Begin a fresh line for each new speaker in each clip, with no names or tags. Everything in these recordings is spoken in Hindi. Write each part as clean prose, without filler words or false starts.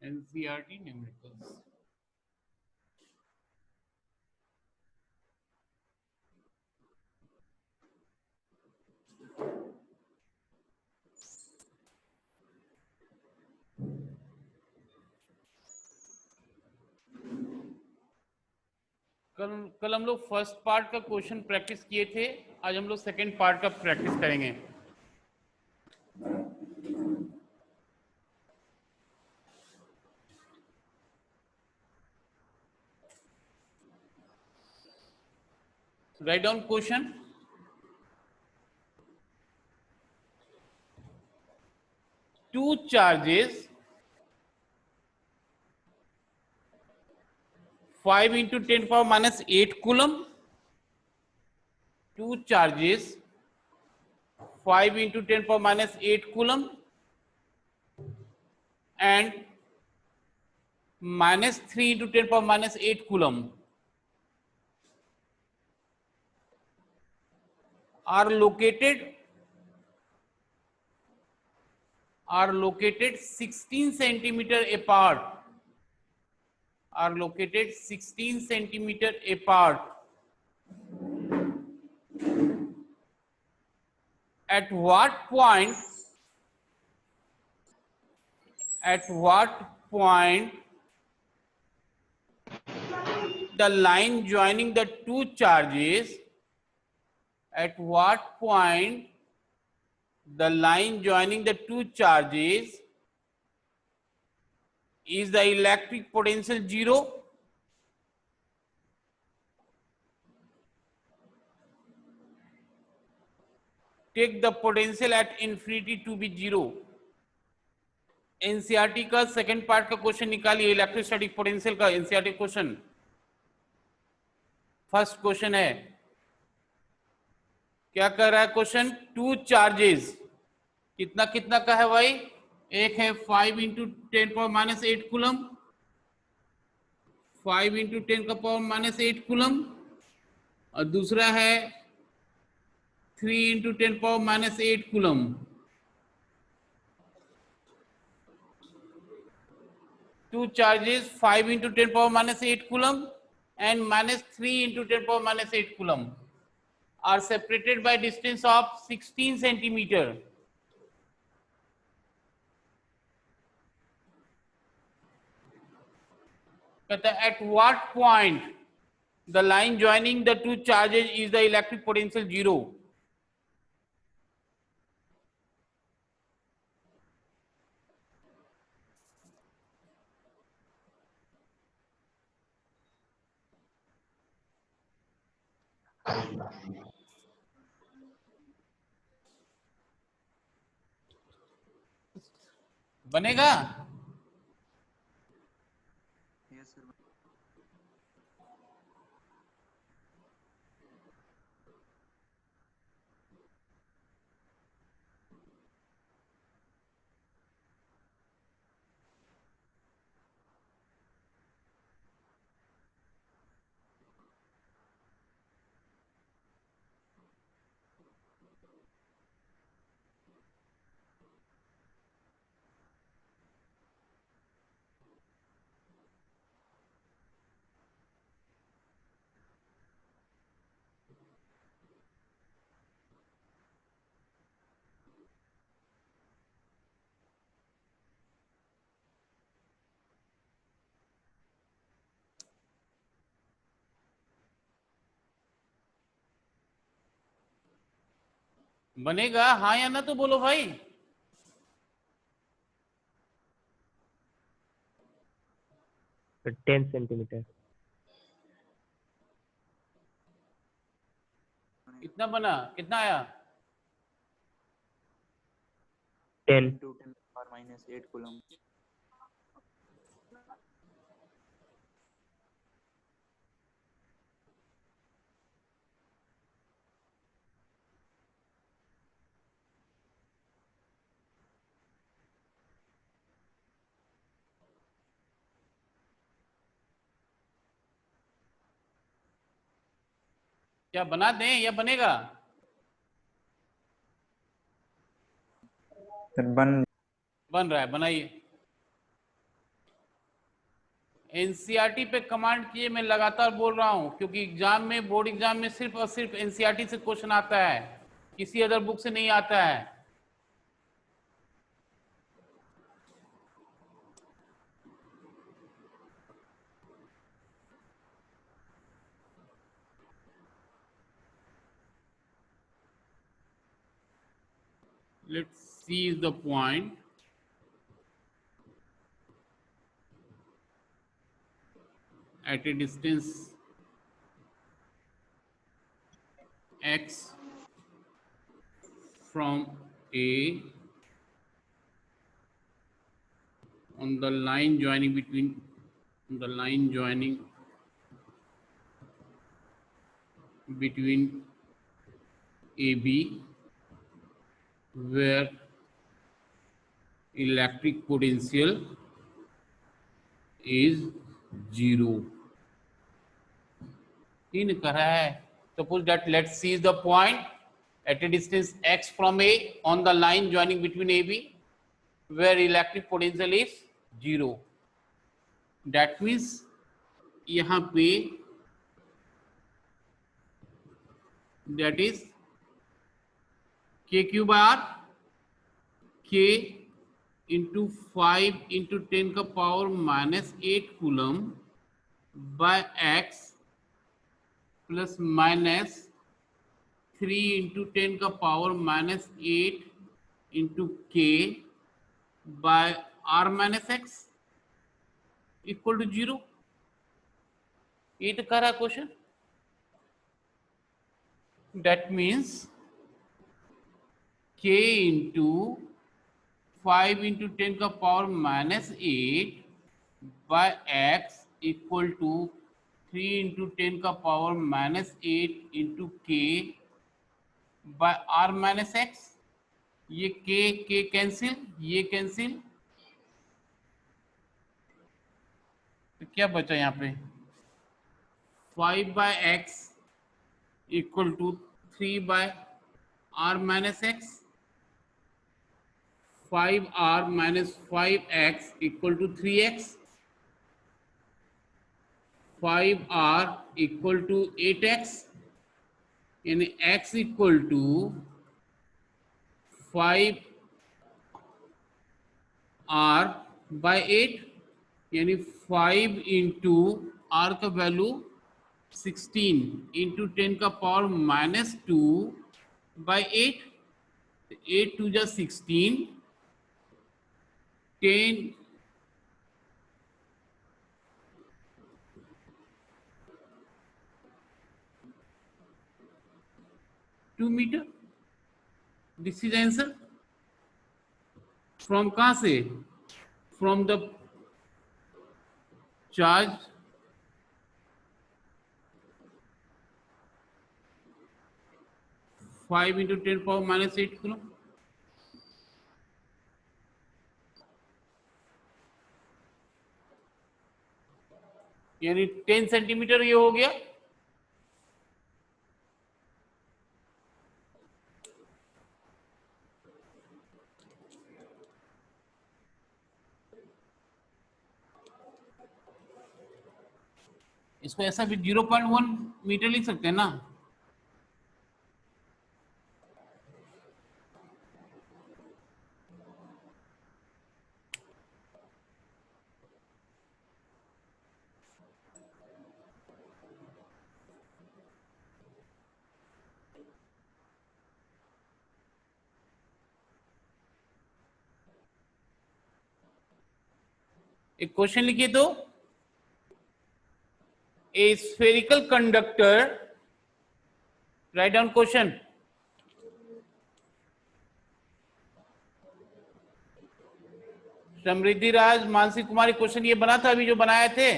NCERT numericals. कल हम लोग फर्स्ट पार्ट का क्वेश्चन प्रैक्टिस किए थे, आज हम लोग सेकंड पार्ट का प्रैक्टिस करेंगे। Write down question. Two charges 5 into 10 power minus 8 coulomb. Two charges 5 into 10 power minus 8 coulomb and minus 3 into 10 power minus 8 coulomb are located 16 centimeter apart. Are located 16 centimeter apart. At what point the line joining the two charges, at what point the line joining the two charges is the electric potential zero? Take the potential at infinity to be zero. NCERT का सेकंड पार्ट का क्वेश्चन निकालिए, इलेक्ट्रोस्टैटिक पोटेंशियल का एनसीईआरटी क्वेश्चन। फर्स्ट क्वेश्चन है, क्या कर रहा है क्वेश्चन? टू चार्जेस, कितना कितना का है भाई? एक है 5 into 10 power minus 8 coulomb, 5 into 10 का पावर माइनस 8 कूलम, और दूसरा है 3 into 10 power minus 8 coulomb. Two charges 5 into 10 power minus 8 coulomb and minus 3 into 10 power minus 8 coulomb are separated by distance of 16 centimeter. But at what point the line joining the two charges is the electric potential zero? बनेगा? बनेगा हाँ या ना तो बोलो भाई।
10 सेंटीमीटर।
कितना बना, कितना आया?
10
to 10 power minus 8 coulomb.
क्या बना दें या बनेगा?
बन
बन रहा है, बनाइए। एनसीईआरटी पे कमांड किए, मैं लगातार बोल रहा हूं, क्योंकि एग्जाम में, बोर्ड एग्जाम में सिर्फ और सिर्फ एनसीईआरटी से क्वेश्चन आता है, किसी अदर बुक से नहीं आता है। Let's see the point. At a distance x from A, on the line joining between AB, where electric potential is 0. इन करा है. Suppose that, let's seize the point at a distance x from A on the line joining between AB, where electric potential is 0. That means यहाँ पे that is k cube r, k into 5 into 10 का power -8 coulomb by x plus minus 3 into 10 का power -8 into k by r minus x equal to 0. ये तो करा question. That means k into 5 into 10 का power -8 by x equal to 3 into 10 का power -8 into k by r minus x. ये k कैंसिल, ये कैंसिल, तो क्या बचा यहाँ पे 5 by x equal to 3 by r minus x. 5r minus 5x equal to 3x. 5r equal to 8x, यानी x equal to 5r bye 8, यानी 5 इंटू r का वैल्यू 16 इंटू 10 का पावर -2 बाय 8. 8 टू जा 16, 10 2 metre. This is answer. From कहां से? From the charge five into 10 power -8 coulomb. यानी 10 सेंटीमीटर ये हो गया. इसको ऐसा भी 0.1 मीटर लिख सकते हैं ना. एक क्वेश्चन लिखिए तो. A spherical conductor, write down question. Samriddhi Raj, Mansi Kumari, question ये बना था अभी जो बनाए थे.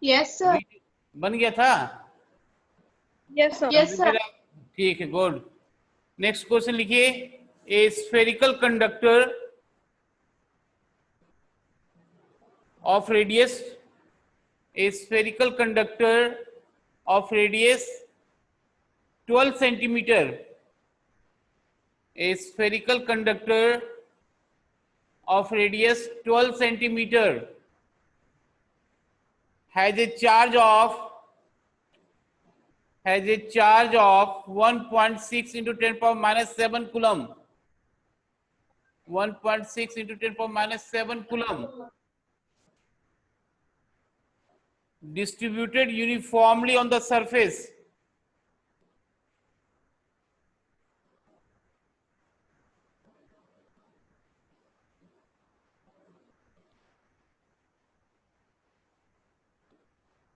Yes sir.
बन गया था.
Yes sir. Yes sir.
ठीक है, गुड. नेक्स्ट क्वेश्चन लिखिए. ए spherical conductor of radius, a spherical conductor of radius 12 centimeter, a spherical conductor of radius 12 centimeter has a charge of 1.6 into 10 power minus 7 coulomb. 1.6 into 10 power minus 7 coulomb distributed uniformly on the surface.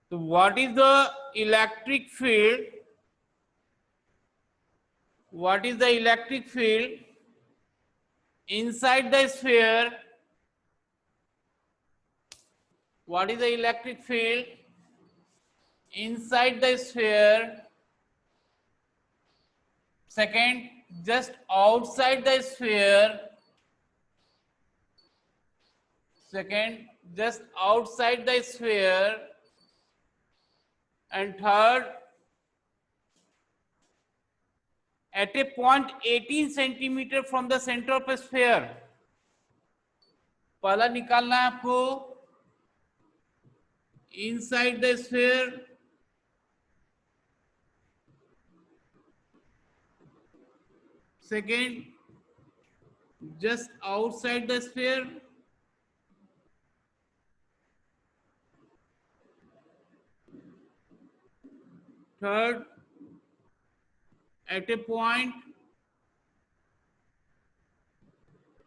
So what is the electric field? What is the electric field inside the sphere? What is the electric field inside the sphere? Second, just outside the sphere. Second, just outside the sphere. And third, at a point 18 centimeter from the center of a sphere. पहला निकालना है आपको inside the sphere, second just outside the sphere, third at a point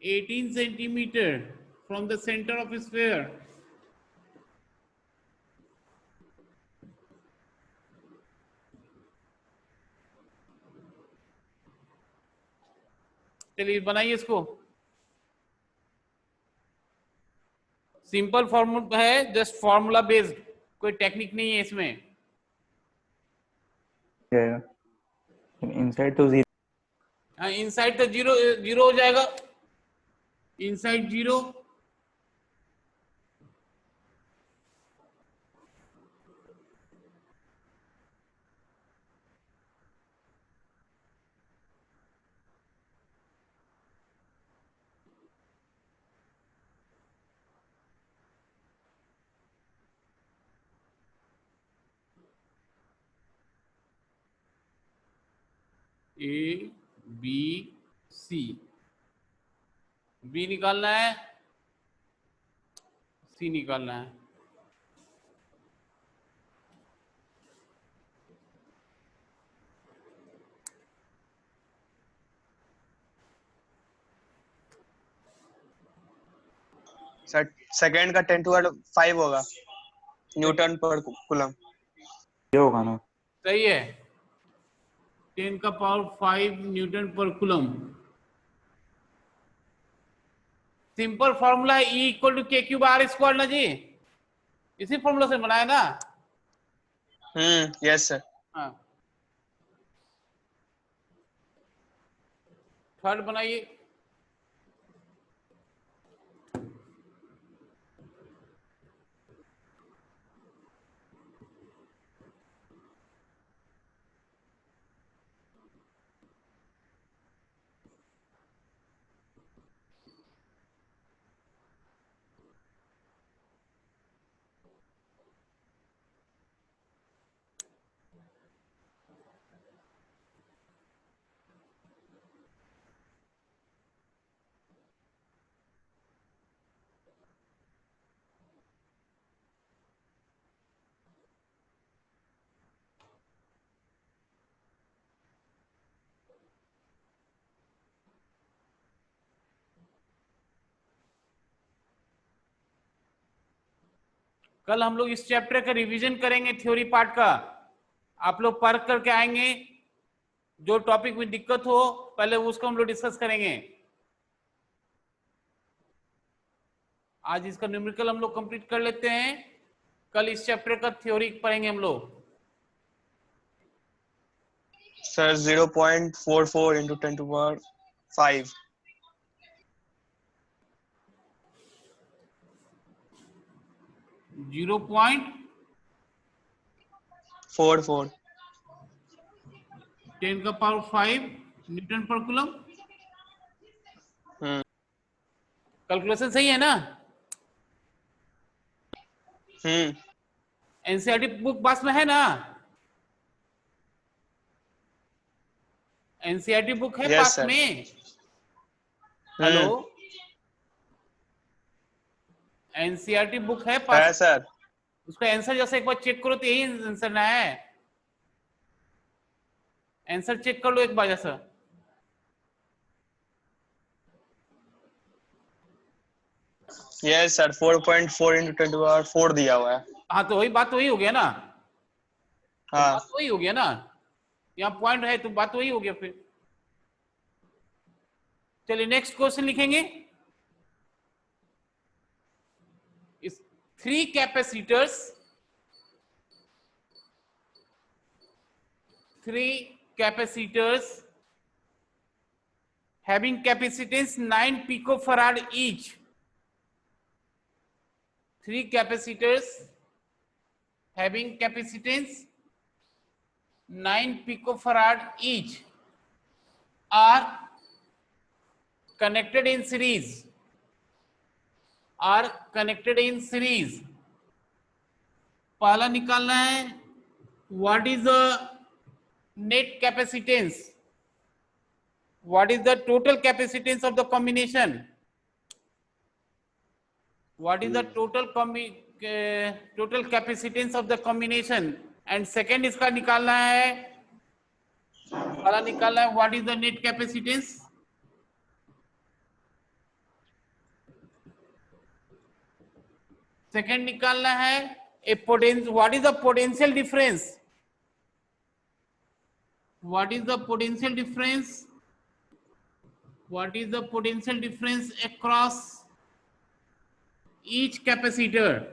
18 centimeter from the center of a sphere. चलिए बनाइए इसको. सिंपल फॉर्मूला है, जस्ट फॉर्मूला बेस्ड, कोई टेक्निक नहीं है इसमें.
इनसाइड तो 0.
हाँ, इनसाइड तो जीरो हो जाएगा. Inside 0, A B C. B निकालना है, सी निकालना है.
सेकंड का 10⁵ होगा न्यूटन पर कूलम.
ये होगा ना.
सही है, 10⁵ न्यूटन पर coulomb. Simple formula E equal to k cube r square ना जी, इसी फॉर्मूला से बनाया ना.
Yes sir.
हाँ, थर्ड बनाइए. कल हम लोग इस चैप्टर का रिवीजन करेंगे, थ्योरी पार्ट का. आप लोग पढ़ करके आएंगे, जो टॉपिक में दिक्कत हो पहले उसको हम लोग डिस्कस करेंगे. आज इसका न्यूमेरिकल हम लोग कंप्लीट कर लेते हैं, कल इस चैप्टर का थ्योरी पढ़ेंगे हम लोग.
Sir 0.44 into 10⁵.
0.44
10⁵
न्यूटन पर कूलम. कैलकुलेशन सही है ना?
हम्म।
एनसीईआरटी बुक पास में है ना? एनसीईआरटी बुक है
यस
पास
सर।
में? हेलो, एनसीईआरटी बुक है
है
पास?
सर।
उसका आंसर जैसे एक बार चेक करो तो यही आंसर ना है। आंसर चेक कर लो एक बार जैसा।
Yes sir, 4.4 into 10 to the power 4 दिया हुआ है।
हाँ तो वही बात, तो वही हो गया ना? तो
हाँ
बात वही हो गया ना, यहाँ पॉइंट है तो बात वही हो गया फिर। चलिए नेक्स्ट क्वेश्चन लिखेंगे। इस 3 capacitors, 3 capacitors having capacitance 9 picofarad each. 3 capacitors having capacitance 9 picofarad each are connected in series. Are connected in series. पहला निकालना है what is the net capacitance, what is the total capacitance of the combination, what is the total capacitance of the combination, and second इसका निकालना है, पहला निकालना है what is the net capacitance, second निकालना है a potential, what is the potential difference, what is the potential difference, what is the potential difference across each capacitor,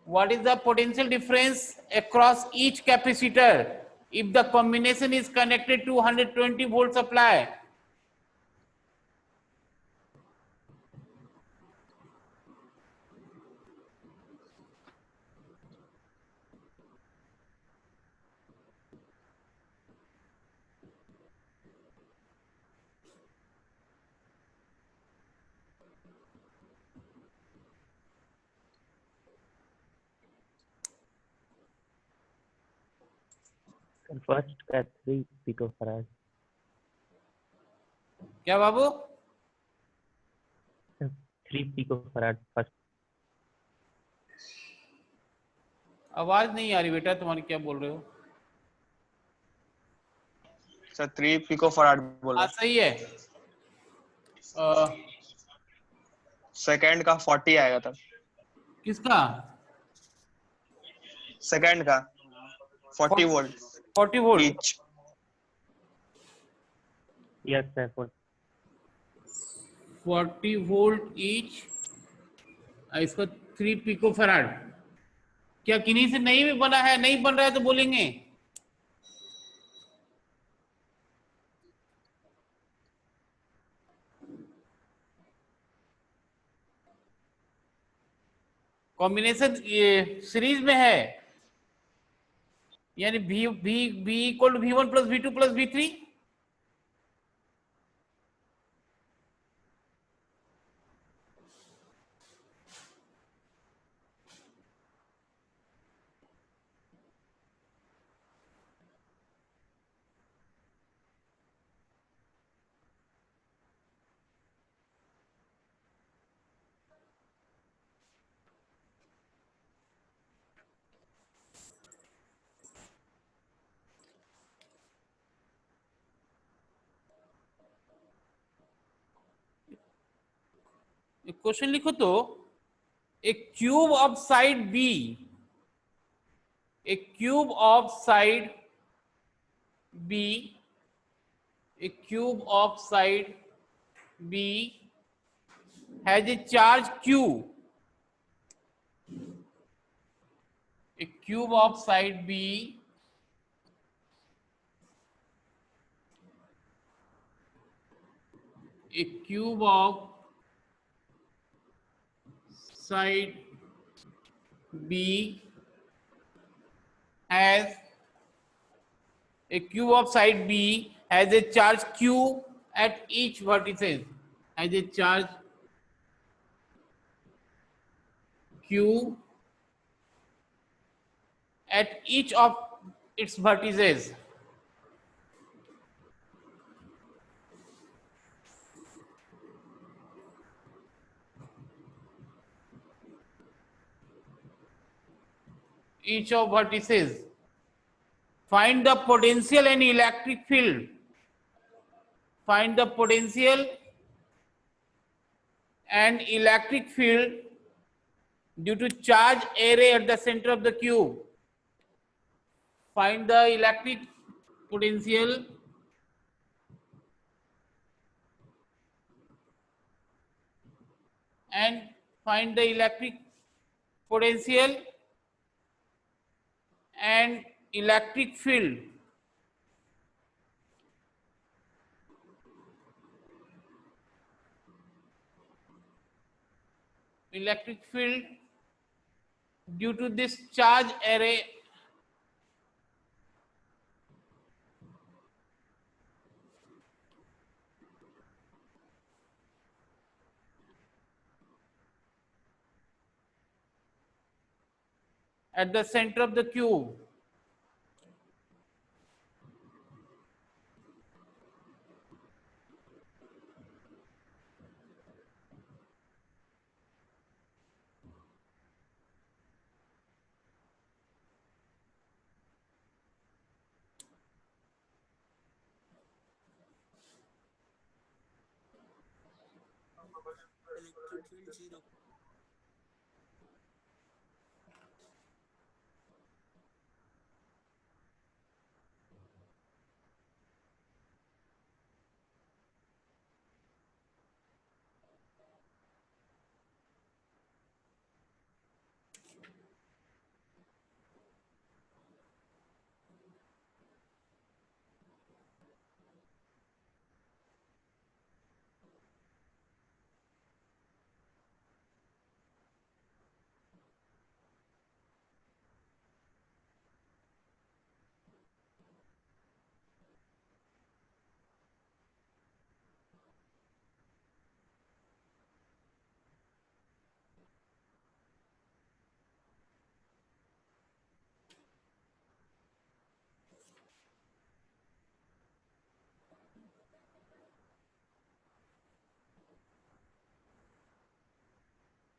what is the potential difference across each capacitor if the combination is connected to 120 volt supply.
First का 3 picofarad.
क्या बाबू?
3 picofarad first.
आवाज नहीं आ रही बेटा तुम्हारी, क्या बोल रहे हो?
सर, 3 पिकोफैराड बोला।
हाँ सही है।
सेकंड का 40 आएगा तब।
किसका?
सेकंड का 40 volt
40 volt.
Each.
Yes sir.
40 volt each, इसका 3 पिको फराड। क्या किन्हीं से नहीं भी बना है? नहीं बन रहा है तो बोलेंगे। कॉम्बिनेशन ये सीरीज में है, यानी B B B equal to V1 plus V2 plus V3। Question लिखो तो, a cube of side B, a cube of side B, a cube of side B has a charge Q, a cube of side B a cube of side B has a cube of side B has a charge Q at each vertices has a charge q at each of its vertices. Each of vertices. Find the potential and electric field. Find the potential and electric field due to charge array at the center of the cube. Find the electric potential and find the electric potential and electric field due to this charge array at the center of the cube.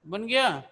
बन गया?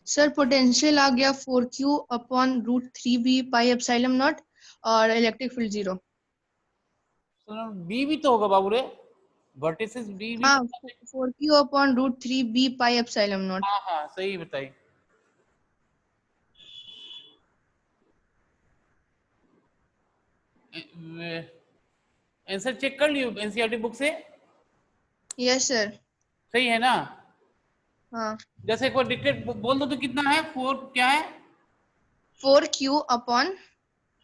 सर पोटेंशियल आ गया 4q upon root 3b pi epsilon not और इलेक्ट्रिक फील्ड 0।
बी भी तो होगा बाबू रे, वर्टिसेस बी भी
हाँ
तो।
4q upon root 3b pi epsilon not.
हाँ हाँ सही बताई। आंसर चेक कर लियो एनसीईआरटी बुक से,
यस सर।
सही है ना?
हाँ,
जैसे एक बार डिक्टेट बोल दो तो कितना है, 4 क्या है,
4q upon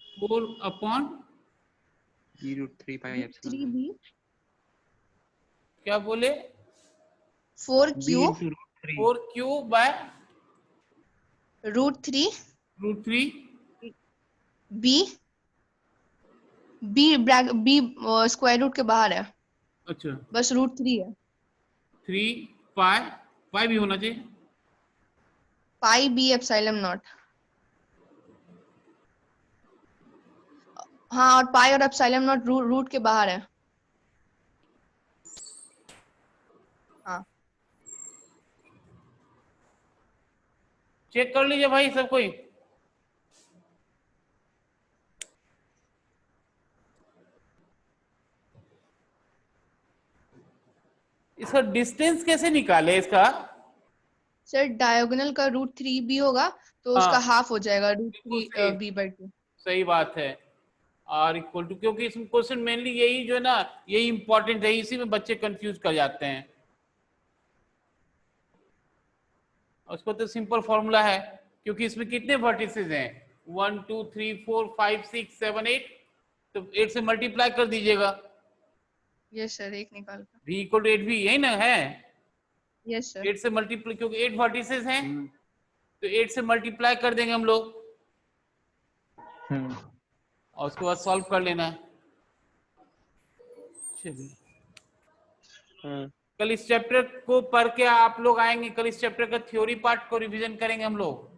4 upon
b root 3 pi
root
epsilon
3b,
क्या बोले,
b
4q
into root 3.
4 by
root 3
√3।
b, b square root के बाहर है,
अच्छा,
बस रूट 3 है।
3 पाई, पाई भी होना चाहिए,
पाई b एप्सिलॉन नॉट। हाँ, और पाई और एप्सिलॉन नॉट रूट के बाहर है। हाँ,
चेक कर लीजिए भाई सब कोई। इसका डिस्टेंस कैसे निकाले इसका,
सर डायगोनल का रूट 3b होगा तो उसका
हाँ
हाफ हो जाएगा रूट
बिल्कुल
3
सही,
b/2।
सही बात है। आर इक्वल टू, क्योंकि इसमें क्वेश्चन मेनली यही जो है ना, यही इंपॉर्टेंट है, इसी में बच्चे कंफ्यूज कर जाते हैं। उसको तो सिंपल फॉर्मूला है, क्योंकि इसमें कितने वर्टिसेस हैं, 1 2 3 4 5 6 7 8, तो 8 से मल्टीप्लाई कर दीजिएगा।
यस सर, एक निकाल कर।
v इक्वल टू 8 भी यही ना है,
यस सर।
8 से मल्टीप्लाई, क्योंकि 8 वर्टिसेस हैं, तो 8 से मल्टीप्लाई कर देंगे हम लोग, और उसके बाद सॉल्व कर लेना है। चलिए, कल इस चैप्टर को पढ़ के आप लोग आएंगे, कल इस चैप्टर का थ्योरी पार्ट को रिवीजन करेंगे हम लोग।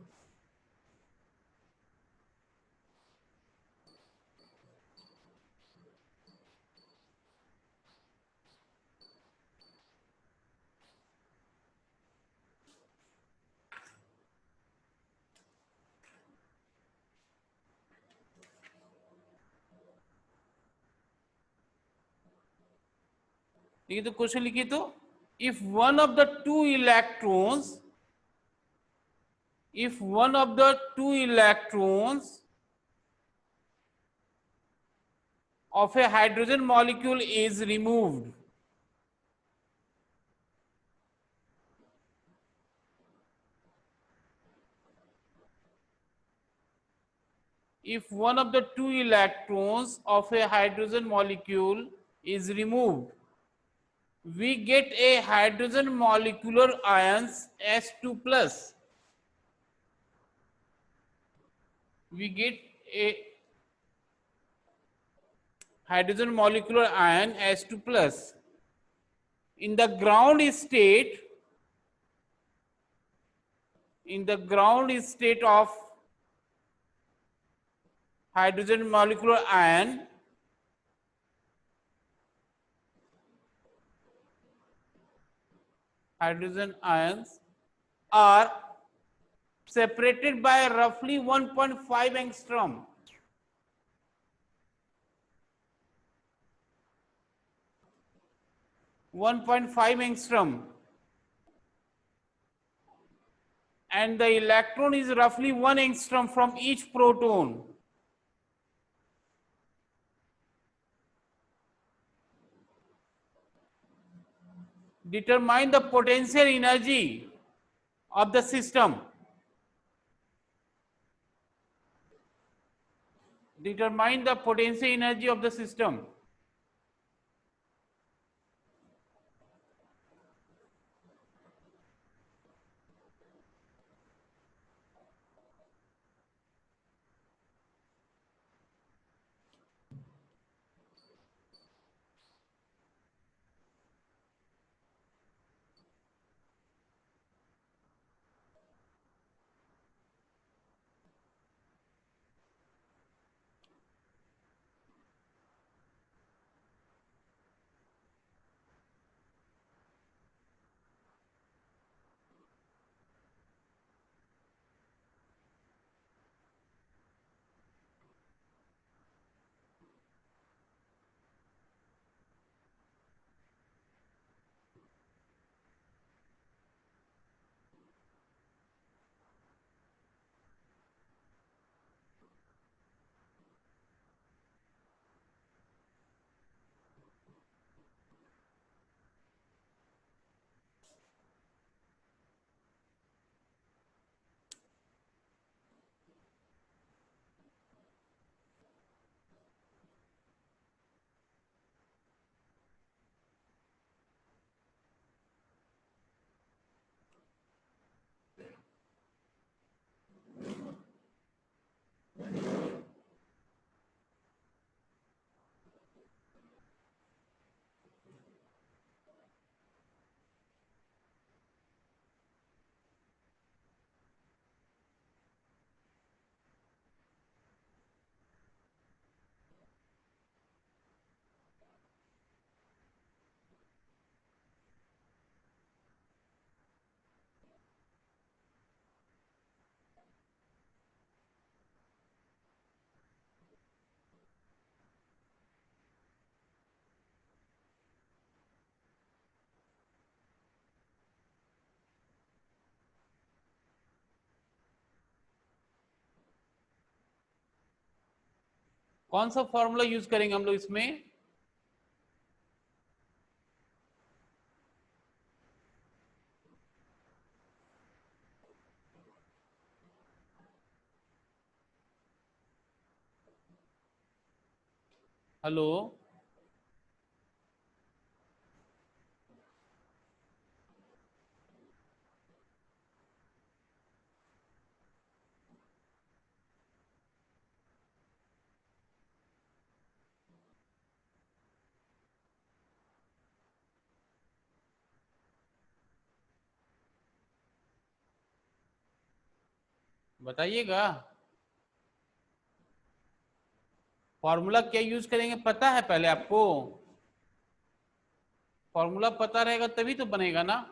ये तो क्वेश्चन लिखिए तो, if one of the two electrons, if one of the two electrons of a hydrogen molecule is removed, if one of the two electrons of a hydrogen molecule is removed, we get a hydrogen molecular ions S2 plus, we get a hydrogen molecular ion S2 plus. In the ground state, in the ground state of hydrogen molecular ion, hydrogen ions are separated by roughly 1.5 angstrom. And the electron is roughly 1 angstrom from each proton. Determine the potential energy of the system. Determine the potential energy of the system. कौन सा फॉर्मूला यूज करेंगे हम लोग इसमें? हेलो, बताइएगा। फॉर्मूला क्या यूज करेंगे पता है पहले आपको? फॉर्मूला पता रहेगा तभी तो बनेगा ना।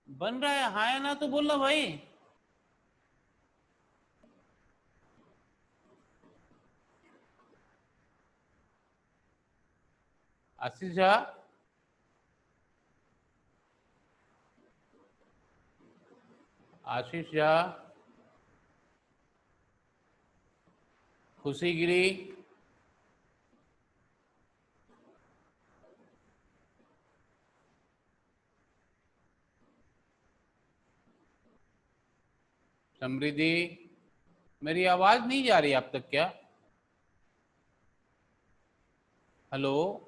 बन रहा है, हाँ या ना तो बोलना भाई। आशीष झा, आशीष झा, खुशी गिरी, समृद्धि, मेरी आवाज नहीं जा रही आप तक क्या? हेलो,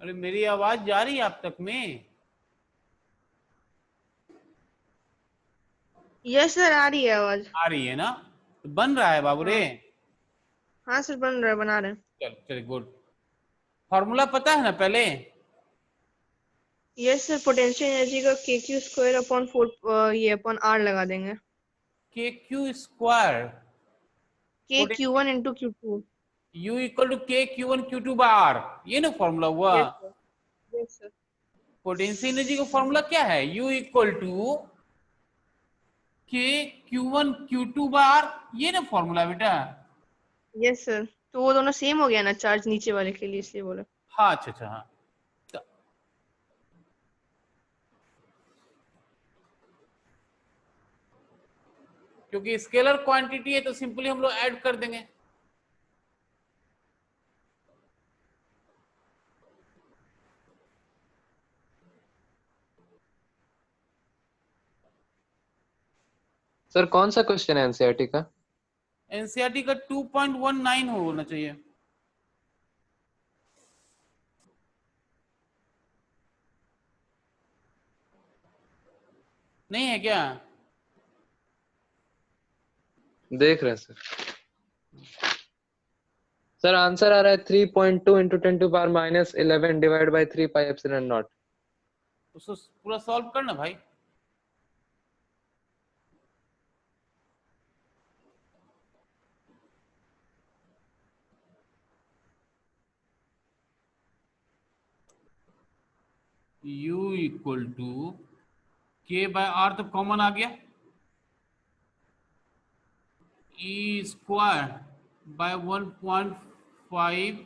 अरे मेरी आवाज जा रही है आप तक में?
यस सर, आ रही है आवाज।
आ रही है ना? तो बन रहा है बाबू रे।
हाँ हाँ सर, बन रहा है, बना रहे हैं।
चल चल, गुड। फॉर्मूला पता है ना पहले?
यस सर, पोटेंशियल एनर्जी का के क्यू स्क्वायर अपॉन 4 ये अपॉन आर लगा देंगे।
K Q square
K Q one into Q two.
U equal to K Q one Q two by R, ये ना फॉर्मूला हुआ।
Yes sir. Yes sir.
Potential energy का फॉर्मूला क्या है? U equal to K Q one Q two by R, ये ना फॉर्मूला बेटा।
यस सर, तो वो दोनों सेम हो गया ना चार्ज नीचे वाले के लिए, इसलिए बोला।
हाँ अच्छा अच्छा, हाँ। तो क्योंकि स्केलर क्वांटिटी है तो सिंपली हम लोग ऐड कर देंगे।
सर कौन सा क्वेश्चन है एनसीईआरटी का?
एनसीईआरटी का 2.19 होना चाहिए। नहीं है क्या?
देख रहे हैं सर। सर आंसर आ रहा है 3.2 into 10⁻⁻11 divide by 3 pi epsilon not.
उसको पूरा सॉल्व करना भाई। U इक्वल टू के बाय आर तो कॉमन आ गया, ई स्क्वायर बाय 1.5,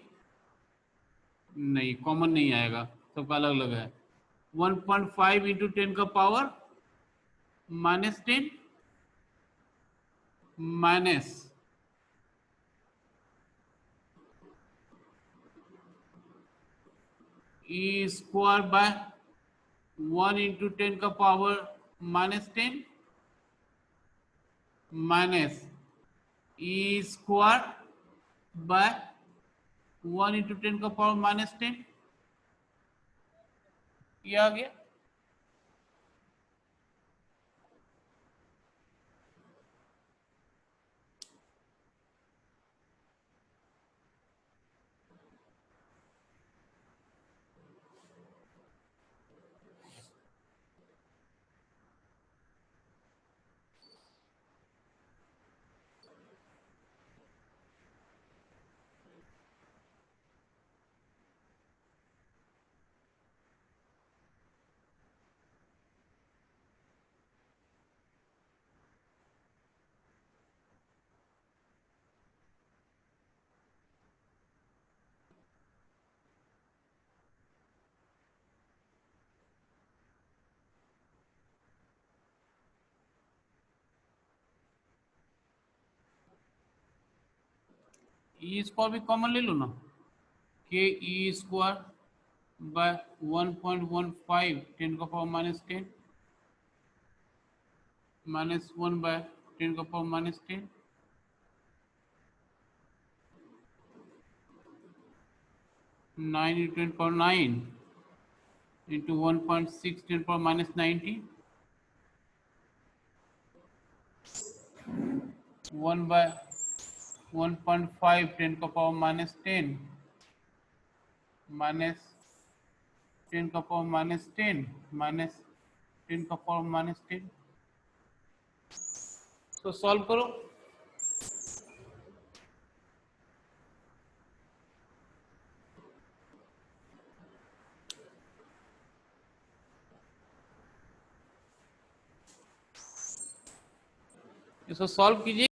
नहीं कॉमन नहीं आएगा, सबका अलग अलग है। 1.5 इंटू 10 का power -10 minus E square by 1 into 10 का power -10 minus E square by 1 into 10 का पावर -10, ये आ गया। ई स्क्वायर भी कॉमन ले लो ना, के ई स्क्वायर बाय 1.15 10 का पावर -10 -1 बाय 10 का power -10 9 into 10 power 9 into 1.6 10 power -90 1 by 1.5 10 का पावर -10 minus 10 का पावर -10 minus 10 का पावर -10। तो सॉल्व करो। इसको सॉल्व कीजिए।